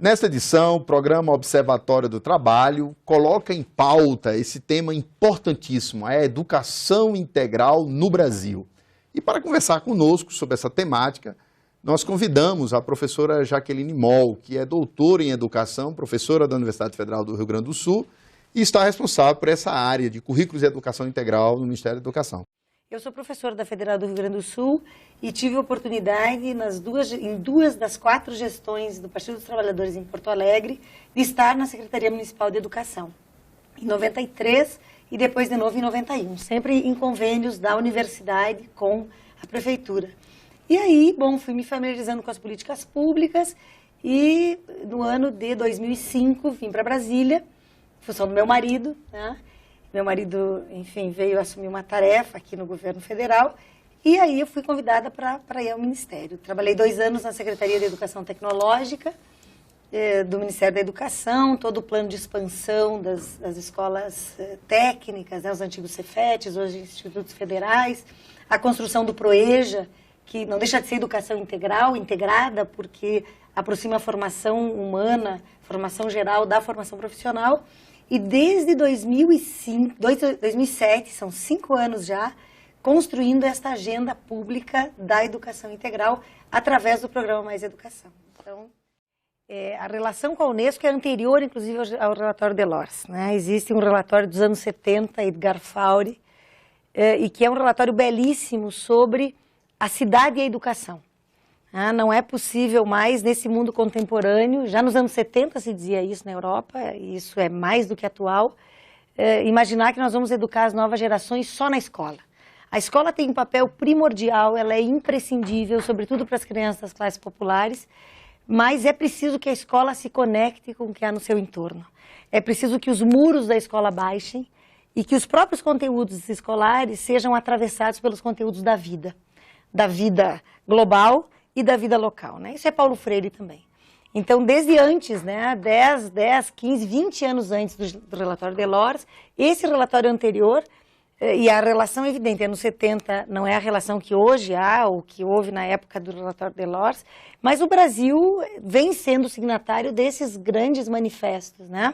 Nesta edição, o programa Observatório do Trabalho coloca em pauta esse tema importantíssimo, a educação integral no Brasil. E para conversar conosco sobre essa temática, nós convidamos a professora Jaqueline Moll, que é doutora em educação, professora da Universidade Federal do Rio Grande do Sul e está responsável por essa área de currículos e educação integral no Ministério da Educação. Eu sou professora da Federal do Rio Grande do Sul e tive a oportunidade, em duas das 4 gestões do Partido dos Trabalhadores em Porto Alegre, de estar na Secretaria Municipal de Educação, em 93 e depois de novo em 91, sempre em convênios da universidade com a prefeitura. E aí, bom, fui me familiarizando com as políticas públicas e no ano de 2005 vim para Brasília, em função do meu marido, né? Meu marido, enfim, veio assumir uma tarefa aqui no governo federal e aí eu fui convidada para ir ao Ministério. Trabalhei 2 anos na Secretaria de Educação Tecnológica do Ministério da Educação, todo o plano de expansão das escolas técnicas, né, os antigos Cefetes, hoje institutos federais, a construção do PROEJA, que não deixa de ser educação integral, integrada, porque aproxima a formação humana, formação geral da formação profissional. E desde 2007, são 5 anos já, construindo esta agenda pública da educação integral através do programa Mais Educação. Então, a relação com a Unesco é anterior, inclusive, ao relatório Delors, né? Existe um relatório dos anos 70, Edgar Faure, e que é um relatório belíssimo sobre a cidade e a educação. Não é possível mais, nesse mundo contemporâneo, já nos anos 70 se dizia isso na Europa, e isso é mais do que atual, imaginar que nós vamos educar as novas gerações só na escola. A escola tem um papel primordial, ela é imprescindível, sobretudo para as crianças das classes populares, mas é preciso que a escola se conecte com o que há no seu entorno. É preciso que os muros da escola baixem e que os próprios conteúdos escolares sejam atravessados pelos conteúdos da vida global e da vida local, né? Isso é Paulo Freire também. Então, desde antes, né, 10, 15, 20 anos antes do relatório Delors, esse relatório anterior, e a relação evidente, anos 70 não é a relação que hoje há, ou que houve na época do relatório Delors, mas o Brasil vem sendo signatário desses grandes manifestos, né?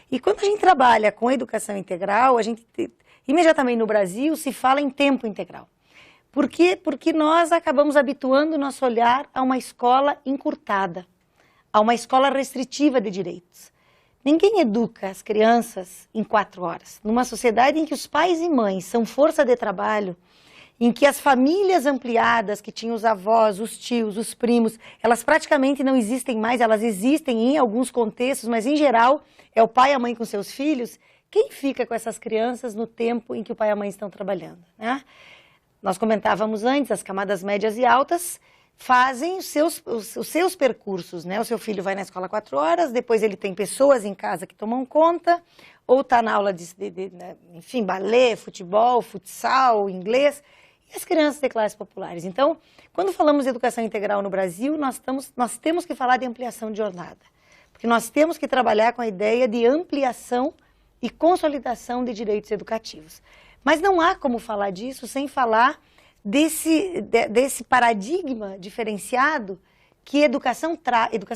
E quando a gente trabalha com educação integral, imediatamente no Brasil se fala em tempo integral. Por quê? Porque nós acabamos habituando o nosso olhar a uma escola encurtada, a uma escola restritiva de direitos. Ninguém educa as crianças em 4 horas. Numa sociedade em que os pais e mães são força de trabalho, em que as famílias ampliadas, que tinham os avós, os tios, os primos, elas praticamente não existem mais, elas existem em alguns contextos, mas em geral é o pai e a mãe com seus filhos. Quem fica com essas crianças no tempo em que o pai e a mãe estão trabalhando, né? Nós comentávamos antes, as camadas médias e altas fazem os seus percursos, né? O seu filho vai na escola 4 horas, depois ele tem pessoas em casa que tomam conta, ou está na aula enfim, balé, futebol, futsal, inglês, e as crianças de classes populares. Então, quando falamos de educação integral no Brasil, nós temos que falar de ampliação de jornada, porque nós temos que trabalhar com a ideia de ampliação e consolidação de direitos educativos. Mas não há como falar disso sem falar desse paradigma diferenciado que educação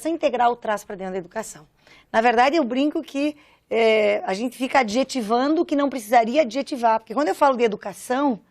integral traz para dentro da educação. Na verdade, eu brinco que a gente fica adjetivando o que não precisaria adjetivar, porque quando eu falo de educação,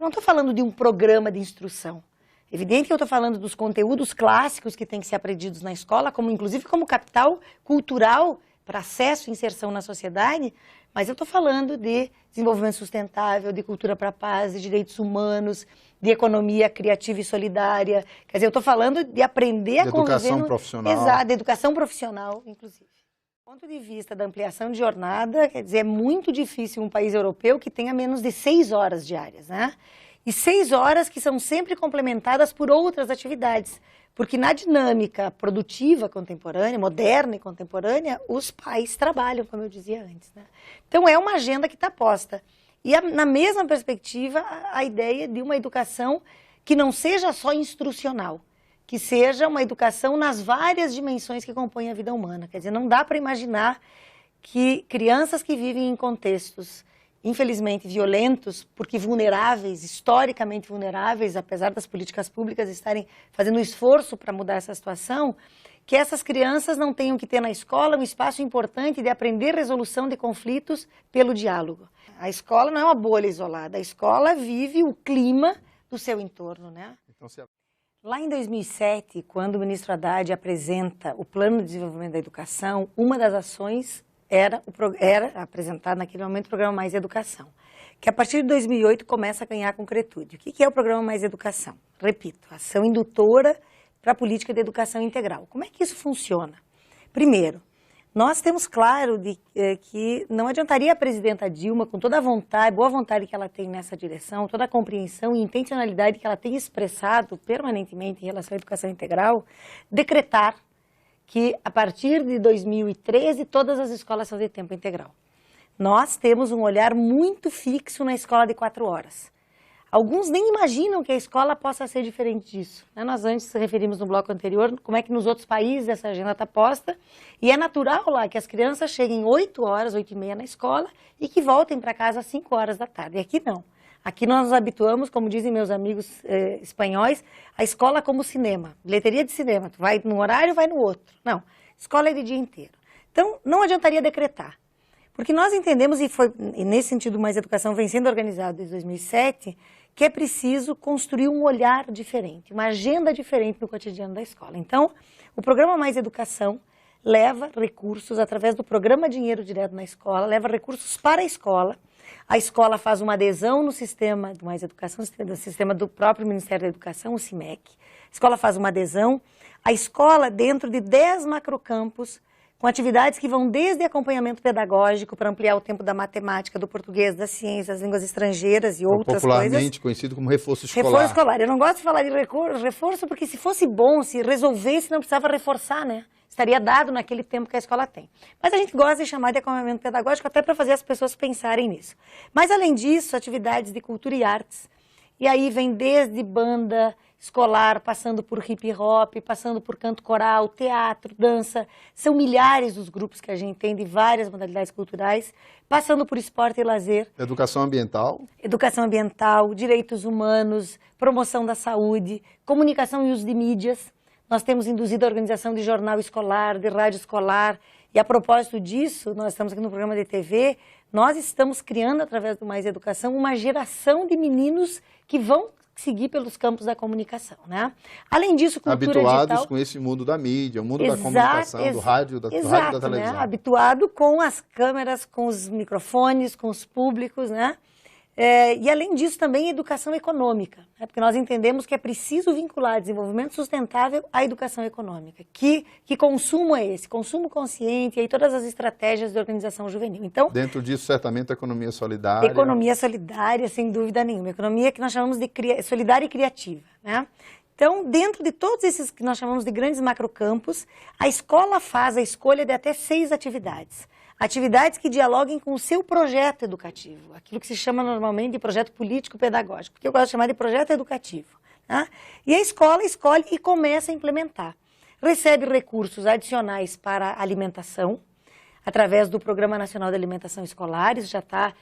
eu não estou falando de um programa de instrução. É evidente que eu estou falando dos conteúdos clássicos que têm que ser aprendidos na escola, inclusive como capital cultural para acesso e inserção na sociedade, mas eu estou falando de desenvolvimento sustentável, de cultura para a paz, de direitos humanos, de economia criativa e solidária. Quer dizer, eu estou falando de aprender a conviver... Educação profissional. Exato, de educação profissional, inclusive. Do ponto de vista da ampliação de jornada, quer dizer, é muito difícil um país europeu que tenha menos de 6 horas diárias, né? E 6 horas que são sempre complementadas por outras atividades. Porque na dinâmica produtiva contemporânea, moderna e contemporânea, os pais trabalham, como eu dizia antes, né? Então, é uma agenda que está posta. E, na mesma perspectiva, a ideia de uma educação que não seja só instrucional, que seja uma educação nas várias dimensões que compõem a vida humana. Quer dizer, não dá para imaginar que crianças que vivem em contextos infelizmente violentos, porque vulneráveis, historicamente vulneráveis, apesar das políticas públicas estarem fazendo um esforço para mudar essa situação, que essas crianças não tenham que ter na escola um espaço importante de aprender resolução de conflitos pelo diálogo. A escola não é uma bolha isolada, a escola vive o clima do seu entorno, né? Então, Lá em 2007, quando o ministro Haddad apresenta o Plano de Desenvolvimento da Educação, uma das ações era apresentar naquele momento o Programa Mais Educação, que a partir de 2008 começa a ganhar concretude. O que é o Programa Mais Educação? Repito, ação indutora para a política de educação integral. Como é que isso funciona? Primeiro, nós temos claro que não adiantaria a presidenta Dilma, com toda a vontade, boa vontade que ela tem nessa direção, toda a compreensão e intencionalidade que ela tem expressado permanentemente em relação à educação integral, decretar que a partir de 2013 todas as escolas são de tempo integral. Nós temos um olhar muito fixo na escola de 4 horas. Alguns nem imaginam que a escola possa ser diferente disso. Nós antes referimos no bloco anterior como é que nos outros países essa agenda está posta, e é natural lá que as crianças cheguem 8 horas, 8h30 na escola e que voltem para casa às 5 horas da tarde. E aqui não. Aqui nós nos habituamos, como dizem meus amigos espanhóis, a escola como cinema, bilheteria de cinema. Tu vai num horário, vai no outro. Não, escola é de dia inteiro. Então, não adiantaria decretar. Porque nós entendemos, e nesse sentido Mais Educação vem sendo organizado desde 2007, que é preciso construir um olhar diferente, uma agenda diferente no cotidiano da escola. Então, o Programa Mais Educação leva recursos, através do Programa Dinheiro Direto na Escola, leva recursos para a escola faz uma adesão no sistema do Mais Educação, no sistema do próprio Ministério da Educação, o CIMEC, a escola faz uma adesão, a escola dentro de 10 macrocampos, com atividades que vão desde acompanhamento pedagógico para ampliar o tempo da matemática, do português, das ciências, das línguas estrangeiras e outras coisas. Popularmente conhecido como reforço escolar. Reforço escolar. Eu não gosto de falar de reforço porque se fosse bom, se resolvesse, não precisava reforçar, né? Estaria dado naquele tempo que a escola tem. Mas a gente gosta de chamar de acompanhamento pedagógico até para fazer as pessoas pensarem nisso. Mas além disso, atividades de cultura e artes. E aí vem desde banda escolar, passando por hip hop, passando por canto coral, teatro, dança. São milhares os grupos que a gente tem de várias modalidades culturais, passando por esporte e lazer. Educação ambiental. Educação ambiental, direitos humanos, promoção da saúde, comunicação e uso de mídias. Nós temos induzido a organização de jornal escolar, de rádio escolar. E a propósito disso, nós estamos aqui no programa de TV, nós estamos criando, através do Mais Educação, uma geração de meninos que vão seguir pelos campos da comunicação, né? Além disso, cultura habituados digital, com esse mundo da mídia, o mundo da comunicação, do rádio, da televisão. Né? Habituado com as câmeras, com os microfones, com os públicos, né? E além disso também educação econômica, né? Porque nós entendemos que é preciso vincular desenvolvimento sustentável à educação econômica. Que consumo é esse? Consumo consciente e aí todas as estratégias de organização juvenil. Então, dentro disso, certamente, a economia solidária. Economia solidária, sem dúvida nenhuma. Economia que nós chamamos de solidária e criativa, né? Então, dentro de todos esses que nós chamamos de grandes macrocampos, a escola faz a escolha de até 6 atividades. Atividades que dialoguem com o seu projeto educativo, aquilo que se chama normalmente de projeto político-pedagógico, que eu gosto de chamar de projeto educativo. Tá? E a escola escolhe e começa a implementar. Recebe recursos adicionais para a alimentação, através do Programa Nacional de Alimentação Escolar, isso já está,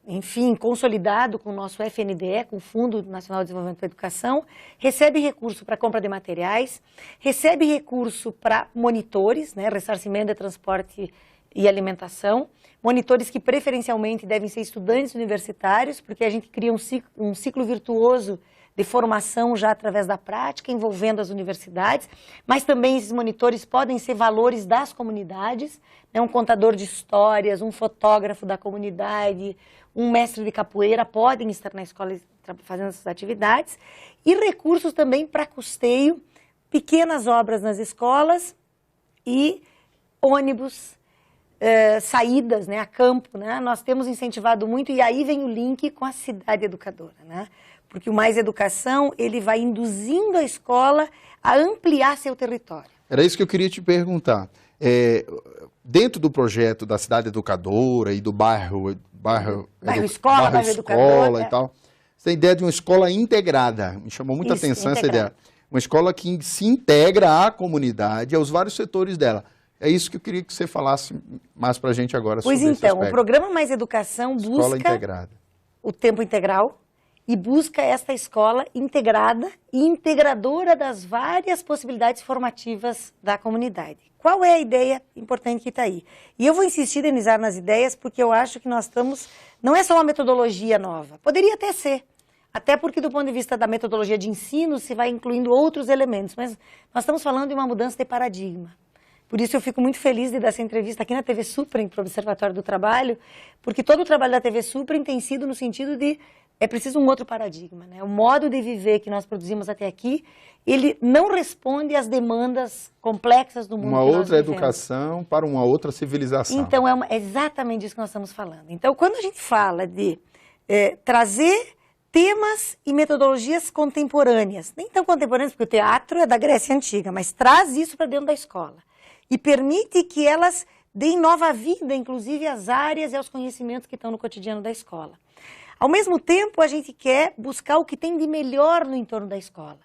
enfim, consolidado com o nosso FNDE, com o Fundo Nacional de Desenvolvimento da Educação, recebe recurso para compra de materiais, recebe recurso para monitores, né, ressarcimento de transporte e alimentação, monitores que preferencialmente devem ser estudantes universitários, porque a gente cria um ciclo virtuoso de formação já através da prática, envolvendo as universidades, mas também esses monitores podem ser valores das comunidades, né, um contador de histórias, um fotógrafo da comunidade, um mestre de capoeira, podem estar na escola fazendo essas atividades, e recursos também para custeio, pequenas obras nas escolas e ônibus, saídas, né, a campo, né? Nós temos incentivado muito, e aí vem o link com a cidade educadora, né? Porque o Mais Educação, ele vai induzindo a escola a ampliar seu território. Era isso que eu queria te perguntar. Dentro do projeto da cidade educadora e do bairro escola e tal, você tem ideia de uma escola integrada. Me chamou muita atenção essa ideia. Uma escola que se integra à comunidade, aos vários setores dela. É isso que eu queria que você falasse mais para a gente agora sobre esse aspecto. O programa Mais Educação busca o tempo integral e busca esta escola integrada e integradora das várias possibilidades formativas da comunidade. Qual é a ideia importante que está aí? E eu vou insistir, Denizar, nas ideias, porque eu acho que nós estamos... Não é só uma metodologia nova, poderia até ser. Até porque, do ponto de vista da metodologia de ensino, se vai incluindo outros elementos. Mas nós estamos falando de uma mudança de paradigma. Por isso eu fico muito feliz de dar essa entrevista aqui na TV Suprem, para o Observatório do Trabalho, porque todo o trabalho da TV Suprem tem sido no sentido de é preciso um outro paradigma, né? O modo de viver que nós produzimos até aqui, ele não responde às demandas complexas do mundo que nós vivemos. Uma outra educação para uma outra civilização. Então, é exatamente isso que nós estamos falando. Então, quando a gente fala de trazer temas e metodologias contemporâneas, nem tão contemporâneas, porque o teatro é da Grécia Antiga, mas traz isso para dentro da escola. E permite que elas deem nova vida, inclusive, às áreas e aos conhecimentos que estão no cotidiano da escola. Ao mesmo tempo, a gente quer buscar o que tem de melhor no entorno da escola.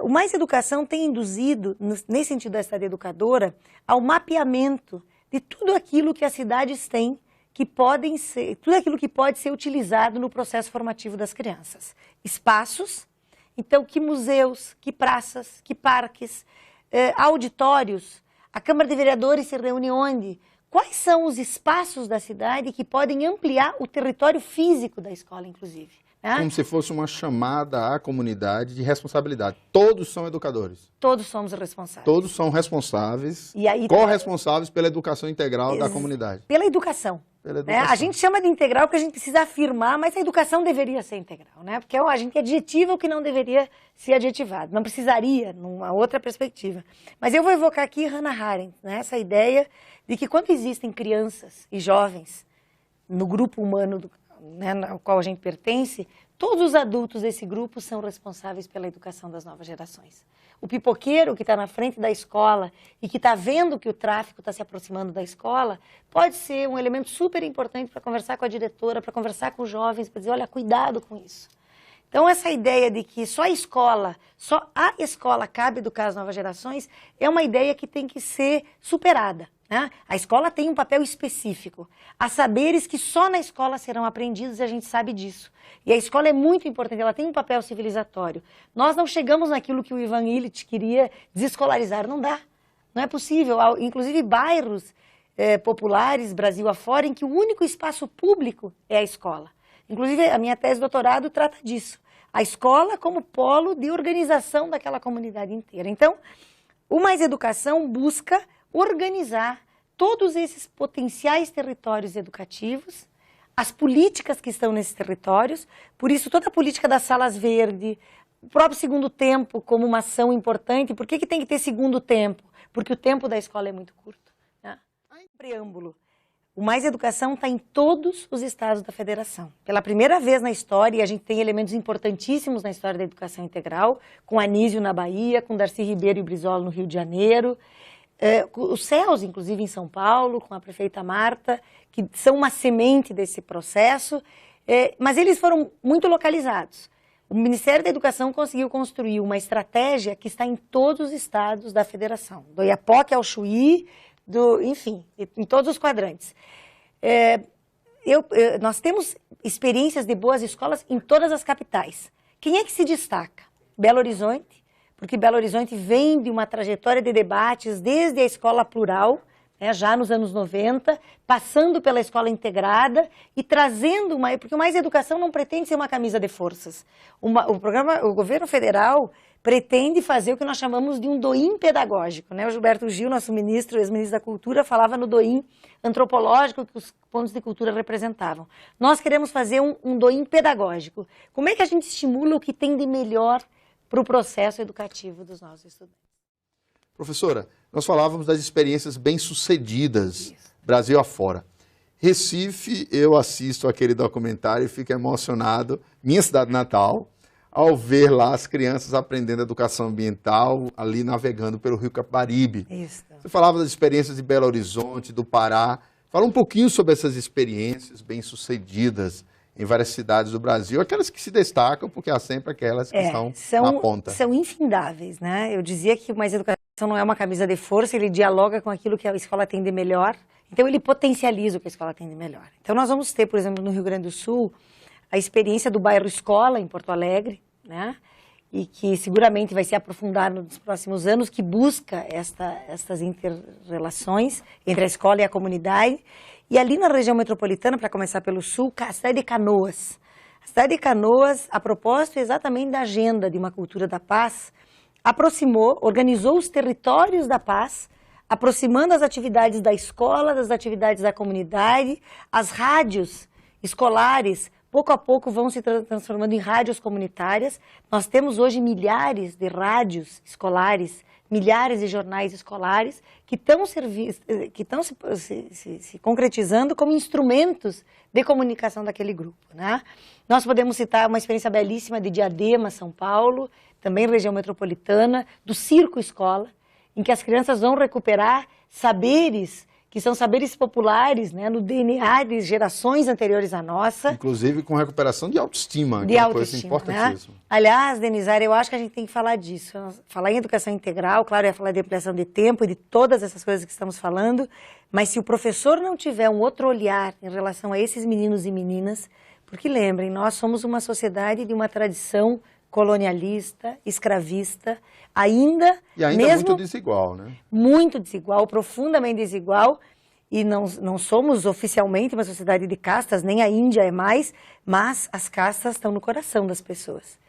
O Mais Educação tem induzido, nesse sentido da estadia educadora, ao mapeamento de tudo aquilo que as cidades têm, que podem ser, tudo aquilo que pode ser utilizado no processo formativo das crianças. Espaços, então, que museus, que praças, que parques, auditórios, a Câmara de Vereadores se reúne onde? Quais são os espaços da cidade que podem ampliar o território físico da escola, inclusive? Né? Como se fosse uma chamada à comunidade de responsabilidade. Todos são educadores. Todos somos responsáveis. Todos são responsáveis, e aí, corresponsáveis pela educação integral da comunidade. Pela educação. A gente chama de integral porque a gente precisa afirmar, mas a educação deveria ser integral, né? Porque a gente adjetiva o que não deveria ser adjetivado, não precisaria, numa outra perspectiva. Mas eu vou evocar aqui Hannah Arendt, né? Essa ideia de que quando existem crianças e jovens no grupo humano ao qual a gente pertence, todos os adultos desse grupo são responsáveis pela educação das novas gerações. O pipoqueiro que está na frente da escola e que está vendo que o tráfico está se aproximando da escola, pode ser um elemento super importante para conversar com a diretora, para conversar com os jovens, para dizer, olha, cuidado com isso. Então, essa ideia de que só a escola cabe educar as novas gerações, é uma ideia que tem que ser superada. Né? A escola tem um papel específico. Há saberes que só na escola serão aprendidos e a gente sabe disso. E a escola é muito importante, ela tem um papel civilizatório. Nós não chegamos naquilo que o Ivan Illich queria desescolarizar, não dá. Não é possível. Há, inclusive, bairros populares, Brasil afora, em que o único espaço público é a escola. Inclusive, a minha tese de doutorado trata disso. A escola como polo de organização daquela comunidade inteira. Então, o Mais Educação busca organizar todos esses potenciais territórios educativos, as políticas que estão nesses territórios, por isso toda a política das salas verdes, o próprio segundo tempo como uma ação importante. Por que tem que ter segundo tempo? Porque o tempo da escola é muito curto. Né? Preâmbulo. O Mais Educação está em todos os estados da federação. Pela primeira vez na história, e a gente tem elementos importantíssimos na história da educação integral, com Anísio na Bahia, com Darcy Ribeiro e Brizola no Rio de Janeiro, os CELS, inclusive, em São Paulo, com a prefeita Marta, que são uma semente desse processo, mas eles foram muito localizados. O Ministério da Educação conseguiu construir uma estratégia que está em todos os estados da federação, do Oiapoque ao Chuí, enfim, em todos os quadrantes. Nós temos experiências de boas escolas em todas as capitais. Quem é que se destaca? Belo Horizonte, porque Belo Horizonte vem de uma trajetória de debates desde a escola plural, né, já nos anos 90, passando pela escola integrada e trazendo porque o Mais Educação não pretende ser uma camisa de forças. O governo federal pretende fazer o que nós chamamos de um DOIM pedagógico. Né? O Gilberto Gil, nosso ministro, ex-ministro da Cultura, falava no DOIM antropológico que os pontos de cultura representavam. Nós queremos fazer um DOIM pedagógico. Como é que a gente estimula o que tem de melhor para o processo educativo dos nossos estudantes? Professora, nós falávamos das experiências bem-sucedidas, Brasil afora. Recife, eu assisto aquele documentário e fico emocionado, minha cidade natal, ao ver lá as crianças aprendendo educação ambiental, ali navegando pelo Rio Capibaribe. Isso. Você falava das experiências de Belo Horizonte, do Pará. Fala um pouquinho sobre essas experiências bem-sucedidas em várias cidades do Brasil, aquelas que se destacam, porque há sempre aquelas que estão na ponta. São infindáveis, né? Eu dizia que o Mais Educação não é uma camisa de força, ele dialoga com aquilo que a escola tem de melhor, então ele potencializa o que a escola tem de melhor. Então nós vamos ter, por exemplo, no Rio Grande do Sul, a experiência do bairro Escola, em Porto Alegre, né? E que seguramente vai se aprofundar nos próximos anos, que busca essas inter-relações entre a escola e a comunidade. E ali na região metropolitana, para começar pelo sul, a cidade de Canoas. A cidade de Canoas, a propósito exatamente da agenda de uma cultura da paz, aproximou, organizou os territórios da paz, aproximando as atividades da escola, das atividades da comunidade, as rádios escolares, pouco a pouco vão se transformando em rádios comunitárias. Nós temos hoje milhares de rádios escolares, milhares de jornais escolares que estão se concretizando como instrumentos de comunicação daquele grupo, né? Nós podemos citar uma experiência belíssima de Diadema, São Paulo, também região metropolitana, do Circo Escola, em que as crianças vão recuperar saberes que são saberes populares, né, no DNA de gerações anteriores à nossa. Inclusive com recuperação de autoestima, que é uma coisa importantíssima. Né? Aliás, Denizara, eu acho que a gente tem que falar disso. Falar em educação integral, claro, é falar de ampliação de tempo e de todas essas coisas que estamos falando, mas se o professor não tiver um outro olhar em relação a esses meninos e meninas, porque lembrem, nós somos uma sociedade de uma tradição colonialista, escravista, ainda mesmo muito desigual, né? Muito desigual, profundamente desigual, e não somos oficialmente uma sociedade de castas, nem a Índia é mais, mas as castas estão no coração das pessoas.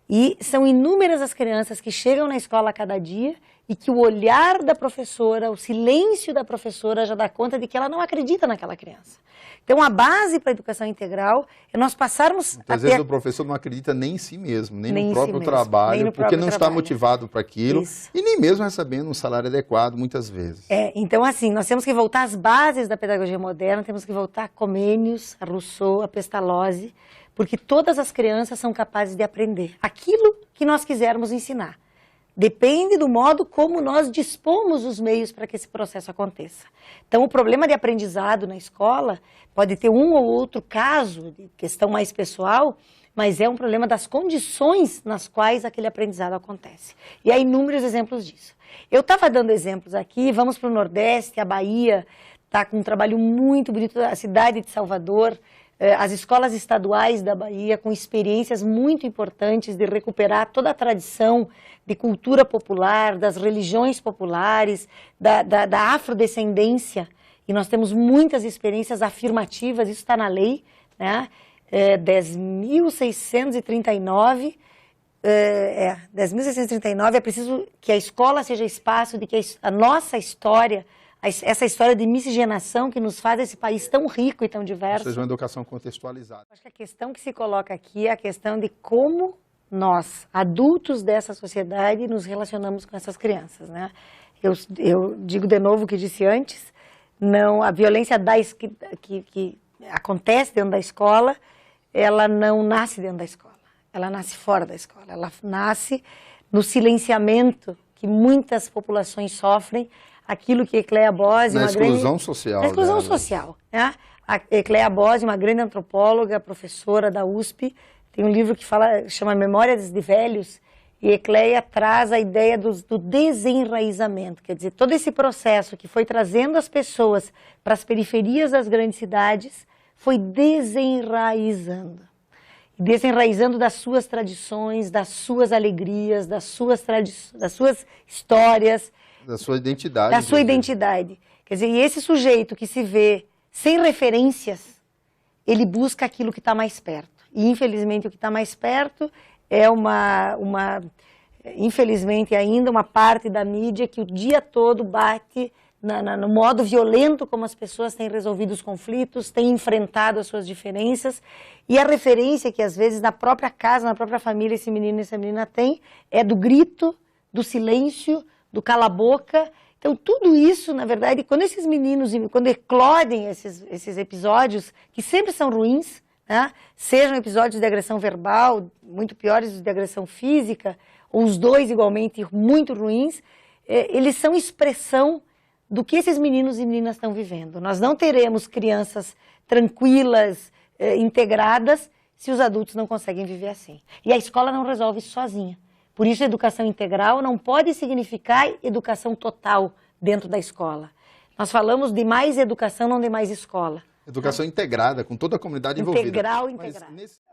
E são inúmeras as crianças que chegam na escola a cada dia e que o olhar da professora, o silêncio da professora já dá conta de que ela não acredita naquela criança. Então, a base para a educação integral é nós passarmos... Às vezes o professor não acredita nem em si mesmo, nem no próprio trabalho, porque não está motivado para aquilo. Isso. E nem mesmo recebendo um salário adequado, muitas vezes. Então, assim, nós temos que voltar às bases da pedagogia moderna, temos que voltar a Comênios, a Rousseau, a Pestalozzi, porque todas as crianças são capazes de aprender aquilo que nós quisermos ensinar. Depende do modo como nós dispomos os meios para que esse processo aconteça. Então, o problema de aprendizado na escola pode ter um ou outro caso, de questão mais pessoal, mas é um problema das condições nas quais aquele aprendizado acontece. E há inúmeros exemplos disso. Eu estava dando exemplos aqui, vamos para o Nordeste, a Bahia está com um trabalho muito bonito, a cidade de Salvador, as escolas estaduais da Bahia com experiências muito importantes de recuperar toda a tradição de cultura popular, das religiões populares, da afrodescendência. E nós temos muitas experiências afirmativas, isso está na lei, né? 10.639, 10.639, é preciso que a escola seja espaço de que a nossa história, essa história de miscigenação que nos faz esse país tão rico e tão diverso. Ou seja, uma educação contextualizada. Acho que a questão que se coloca aqui é a questão de como nós, adultos dessa sociedade, nos relacionamos com essas crianças, né? Eu digo de novo o que disse antes, não, a violência que acontece dentro da escola, ela não nasce dentro da escola, ela nasce fora da escola, ela nasce no silenciamento que muitas populações sofrem, aquilo que Ecléa Bose... Na exclusão social. Na exclusão social, né? A Ecléa Bose, uma grande antropóloga, professora da USP, tem um livro que chama Memórias de Velhos, e Ecléa traz a ideia do desenraizamento, quer dizer, todo esse processo que foi trazendo as pessoas para as periferias das grandes cidades, foi desenraizando. Desenraizando das suas tradições, das suas alegrias, das suas histórias. Da sua identidade. Da sua identidade. Quer dizer, e esse sujeito que se vê sem referências, ele busca aquilo que está mais perto. E, infelizmente, o que está mais perto é infelizmente ainda, uma parte da mídia que o dia todo bate no modo violento como as pessoas têm resolvido os conflitos, têm enfrentado as suas diferenças. E a referência que, às vezes, na própria casa, na própria família, esse menino e essa menina tem, é do grito, do silêncio, do cala-boca. Então, tudo isso, na verdade, quando esses meninos, quando eclodem esses episódios, que sempre são ruins, né? Sejam episódios de agressão verbal, muito piores de agressão física, ou os dois igualmente muito ruins, eles são expressão do que esses meninos e meninas estão vivendo. Nós não teremos crianças tranquilas, integradas, se os adultos não conseguem viver assim. E a escola não resolve isso sozinha. Por isso, a educação integral não pode significar educação total dentro da escola. Nós falamos de mais educação, não de mais escola. Educação integrada, com toda a comunidade envolvida. Integral.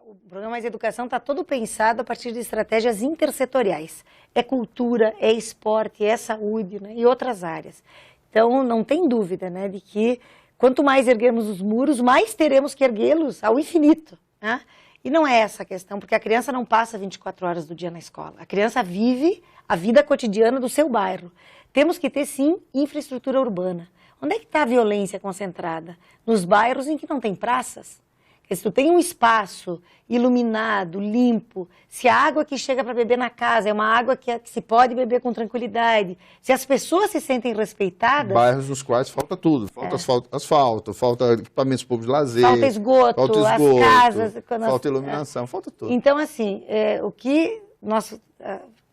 O programa Mais Educação está todo pensado a partir de estratégias intersetoriais. É cultura, é esporte, é saúde, né, e outras áreas. Então, não tem dúvida, né, de que quanto mais erguermos os muros, mais teremos que erguê-los ao infinito, né? E não é essa a questão, porque a criança não passa 24 horas do dia na escola. A criança vive a vida cotidiana do seu bairro. Temos que ter, sim, infraestrutura urbana. Onde é que está a violência concentrada? Nos bairros em que não tem praças. Porque se tu tem um espaço iluminado, limpo, se a água que chega para beber na casa é uma água que se pode beber com tranquilidade, se as pessoas se sentem respeitadas... Bairros nos quais falta tudo. Falta asfalto, falta equipamentos públicos de lazer... Falta esgoto, as casas... Falta iluminação, falta tudo. Então, assim, o que nós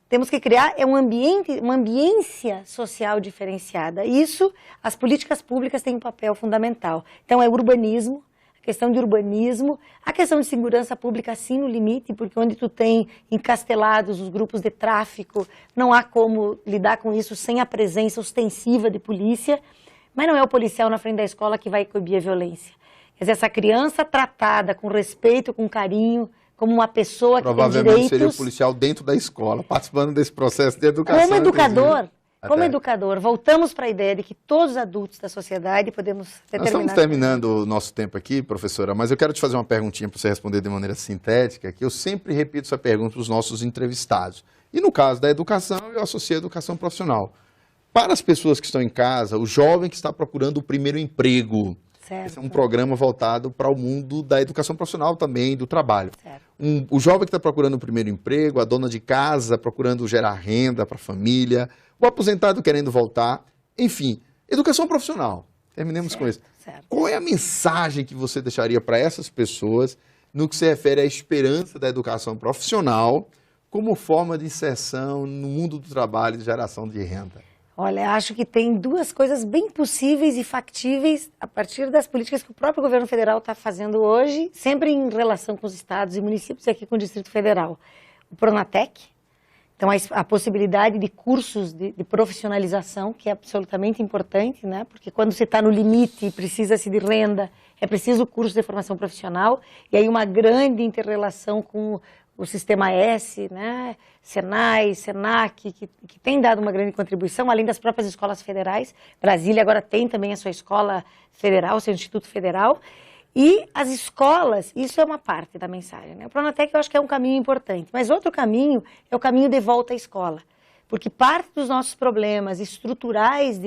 temos que criar é um ambiente, uma ambiência social diferenciada. Isso, as políticas públicas têm um papel fundamental. Então, é urbanismo, questão de urbanismo, a questão de segurança pública, sim, no limite, porque onde tu tem encastelados os grupos de tráfico, não há como lidar com isso sem a presença ostensiva de polícia, mas não é o policial na frente da escola que vai coibir a violência. Quer dizer, essa criança tratada com respeito, com carinho, como uma pessoa que tem direitos... Provavelmente seria o policial dentro da escola, participando desse processo de educação. Como educador, voltamos para a ideia de que todos os adultos da sociedade podemos determinar... Nós estamos terminando o nosso tempo aqui, professora, mas eu quero te fazer uma perguntinha para você responder de maneira sintética, que eu sempre repito essa pergunta para os nossos entrevistados. E no caso da educação, eu associo a educação profissional. Para as pessoas que estão em casa, o jovem que está procurando o primeiro emprego, certo. Esse é um programa voltado para o mundo da educação profissional também, do trabalho. O jovem que está procurando o primeiro emprego, a dona de casa procurando gerar renda para a família, o aposentado querendo voltar, enfim, educação profissional. Terminemos com isso. Certo. Qual é a mensagem que você deixaria para essas pessoas no que se refere à esperança da educação profissional como forma de inserção no mundo do trabalho e de geração de renda? Olha, acho que tem duas coisas bem possíveis e factíveis a partir das políticas que o próprio governo federal está fazendo hoje, sempre em relação com os estados e municípios e aqui com o Distrito Federal. O Pronatec, então a possibilidade de cursos de profissionalização, que é absolutamente importante, né? Porque quando você está no limite e precisa-se de renda, é preciso curso de formação profissional, e aí uma grande interrelação com o Sistema S, né? Senai, Senac, que tem dado uma grande contribuição, além das próprias escolas federais. Brasília agora tem também a sua escola federal, seu Instituto Federal. E as escolas, isso é uma parte da mensagem, né? O Pronatec eu acho que é um caminho importante, mas outro caminho é o caminho de volta à escola. Porque parte dos nossos problemas estruturais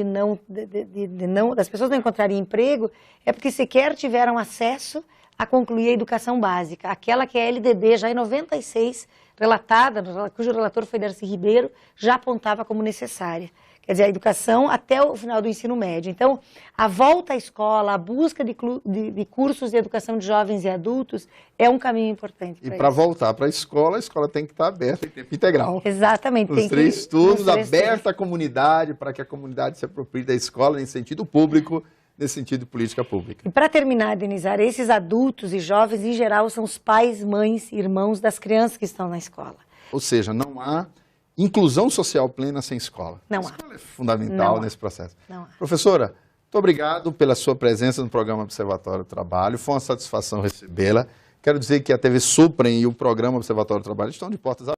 das pessoas não encontrarem emprego é porque sequer tiveram acesso a concluir a educação básica, aquela que é a LDB já em 96, relatada, cujo relator foi Darcy Ribeiro, já apontava como necessária. Quer dizer, a educação até o final do ensino médio. Então, a volta à escola, a busca de cursos de educação de jovens e adultos é um caminho importante. E para voltar para a escola tem que estar aberta em tempo integral. Exatamente. Os três turnos, aberta à comunidade, para que a comunidade se aproprie da escola em sentido público, nesse sentido de política pública. E para terminar, Denizar, esses adultos e jovens, em geral, são os pais, mães, irmãos das crianças que estão na escola. Ou seja, não há inclusão social plena sem escola. Não há. A escola é fundamental nesse processo. Não há. Professora, muito obrigado pela sua presença no programa Observatório do Trabalho. Foi uma satisfação recebê-la. Quero dizer que a TV Suprem e o programa Observatório do Trabalho estão de portas abertas.